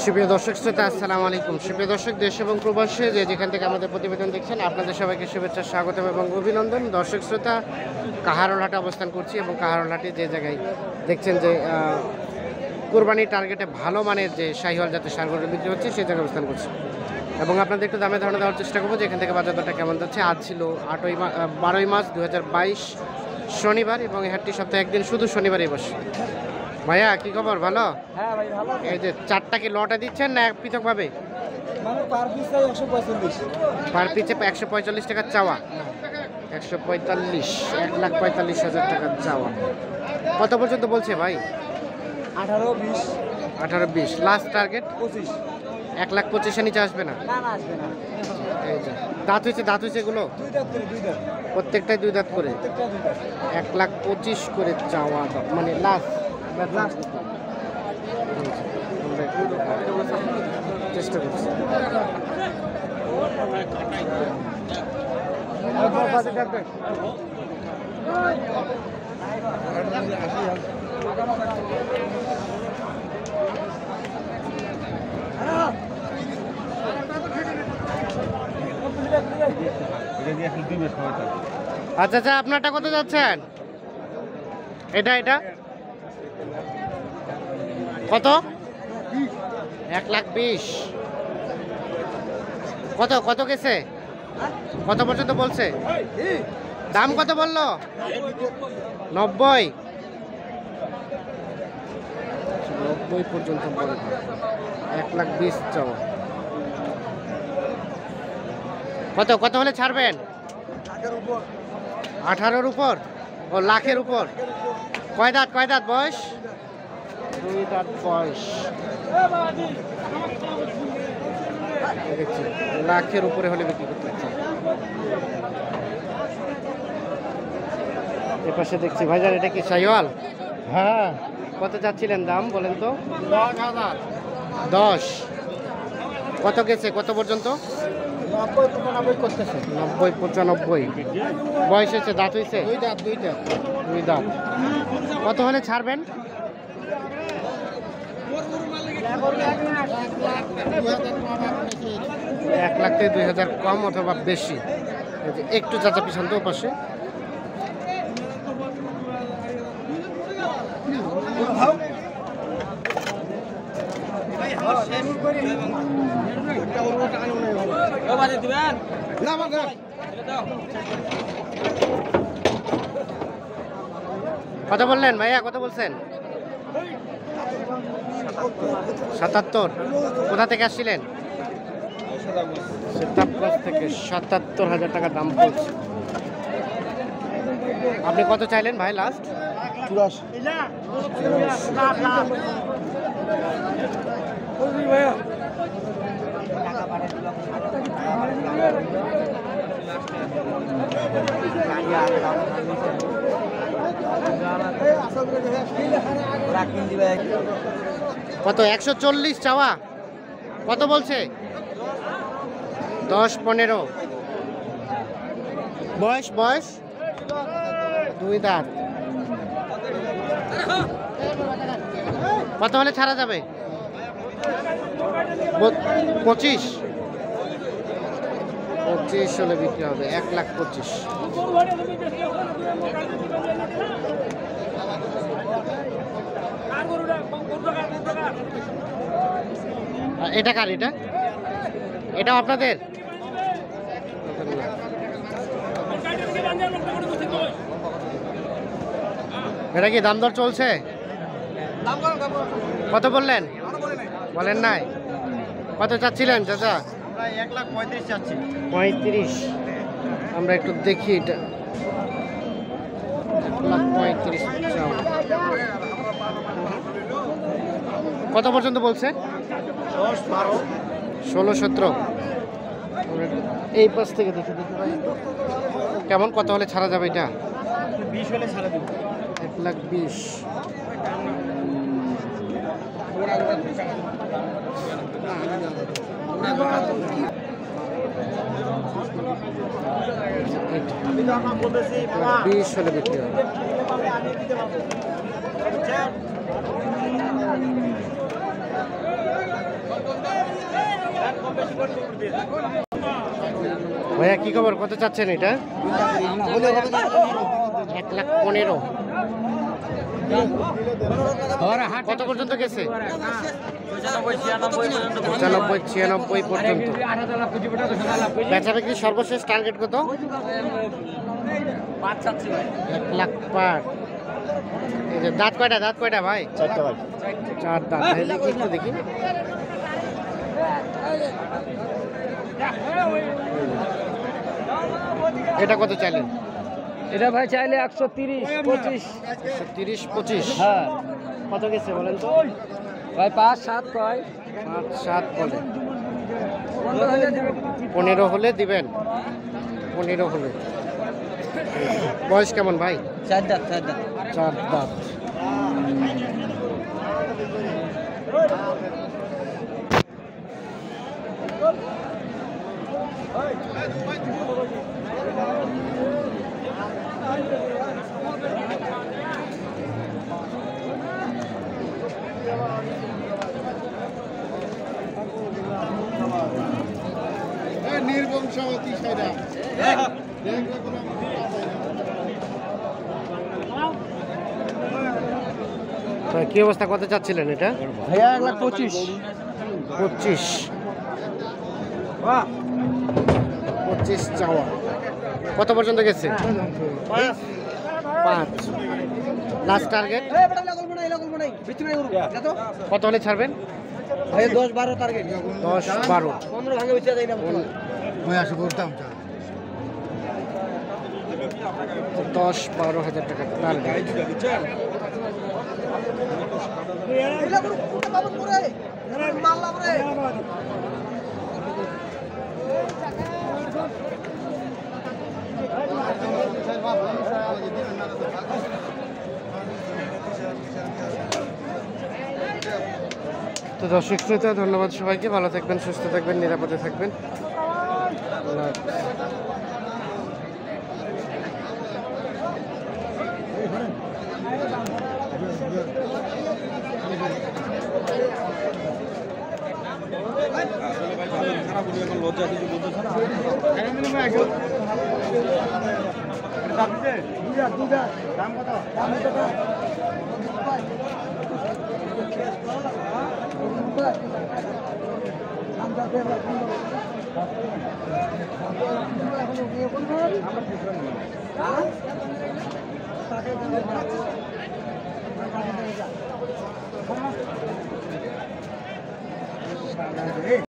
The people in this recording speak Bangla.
সুপ্রিয় দর্শক শ্রোতা আসসালামু আলাইকুম। সুপ্রিয় দর্শক, দেশ এবং প্রবাসে যে যেখান থেকে আমাদের প্রতিবেদন দেখছেন, আপনাদের সবাইকে শুভেচ্ছা, স্বাগতম এবং অভিনন্দন। দর্শক শ্রোতা, কাহারোলহাটে অবস্থান করছি এবং কাহারোলহাটে যে জায়গায় দেখছেন যে কোরবানির টার্গেটে ভালো মানের যে শাহিওয়াল জাতের ষাঁড়গুলো বিক্রি হচ্ছে, সেই জায়গায় অবস্থান করছি এবং আপনাদের একটু দামে ধারণা দেওয়ার চেষ্টা করবো যে এখান থেকে বাজার দরটা কেমন যাচ্ছে। আজ ছিল 12ই মার্চ 2022 শনিবার এবং এই হাটটি সপ্তাহে একদিন, শুধু শনিবারই বসে। ভাইয়া কি খবর? ভালো? হ্যাঁ ভাই ভালো। এই যে চারটা কি লটে দিচ্ছেন না পৃথকভাবে? মানে পার পিস 145। পার পিছে 145 টাকা চাওয়া। 145, 1,45,000 টাকা চাওয়া। কত পর্যন্ত বলছে ভাই? 18-20। 18-20, লাস্ট টার্গেট 25। 1,25,000 নিচে আসবে না? না না আসবে না। এই যে দাঁত হয়েছে এগুলো দুই দাঁত করে, দুই দাঁত। প্রত্যেকটাই দুই দাঁত করে। প্রত্যেকটা দুই দাঁত। 1,25,000 করে চাওয়া দাম, মানে লাস্ট চেষ্টা করছি। আচ্ছা আচ্ছা, আপনারটা কত যাচ্ছেন? এটা কত? 1,20,000। কত গেছে? কত পর্যন্ত বলছে? দাম কত বললো? 90 পর্যন্ত বলবে। 1,20,000 চাও। কত হলে ছাড়বেন? 18-র উপর? ও, লাখের উপর। কয় দাঁত বয়স? 2 দাঁত বয়স। দেখছি লাখের উপরে হলে বিক্রি করতে পারছি। এপাশে দেখছি ভাইজান, এটা কি শাহিওয়াল? হ্যাঁ। কত চাচ্ছিলেন দাম বলেন তো? 10। কত গেছে কত পর্যন্ত? 90-95 করতেছে। 90-95। বয়স হয়েছে, দাঁত হয়েছে? দুই দাঁত। কত হলে ছাড়বেন? 1,00,000 থেকে 2,000 কম অথবা বেশি। একটু চাচা পিছন তো পাশে। কত বললেন ভাইয়া? কত বলছেন? 77। কোথা থেকে আসছিলেন? সেতাবগঞ্জ থেকে। 77,000 টাকা দাম বলছে। আপনি কত চাইলেন ভাই লাস্ট? 84। কত? 140 চাওয়া। কত বলছে? 10-15। বয়স 2 দাঁত। কত হলে ছাড়া যাবে? 25 হলে বিক্রি হবে। 1,25,000। এটা কার? এটা আপনাদের? এটা কি দাম দর চলছে? কত বললেন? বলেন নাই। কত চাচ্ছিলেন চাচা? 1,35,000 চাচ্ছি। 35। আমরা একটু দেখি এটা। 1,35,000। কত পর্যন্ত বলছে? 10-12। 16-17। এই পাশ থেকে দেখি ভাই কেমন, কত হলে ছাড়া যাবে এটা? 20 হলে ছাড়া দেব। 1,20,000। বিশ হলে বিক্রি হবে। ভাইয়া কি খবর, কত চাচ্ছেন এটা? 1,15,000। কত পর্যন্ত গেছে? 95-96 পর্যন্ত। বেচা বিক্রি সর্বশেষ টার্গেট কত? 1 লাখ পার। এই যে দাঁত কয়টা ভাই? 4টা ভাই। 4 দাঁত। তাহলে একটু দেখি। এটা কত চাইলেন? এটা ভাই চাইলে 130-25। 130-25। হ্যাঁ কত গেছে বলেন তো? ভাই 5-7 কয়। 5-7 বলে। 15 হলে দিবেন? 15 হলে। বয়স কেমন ভাই? 4 দাঁত 4 দাঁত। নির্বংশবতী সাইডা কি অবস্থা, কত চাচ্ছিলেন এটা? ভাইয়া 1,25,000। 25 চাওয়া। কত পর্যন্ত গেছে? 5। লাস্ট টার্গেট কত হলে ছাড়বেন? ভাই 10-12 টার্গেট। 10-12। 15 ভাঙে বেচা যায় না। মই আসি করতাম 10-12 হাজার টাকা টার্গেট। তো দর্শক শ্রোতা, ধন্যবাদ সবাইকে। ভালো থাকবেন, সুস্থ থাকবেন, নিরাপদে থাকবেন। আল্লাহ লজ্জা কিছু বলতেছে দাম কত?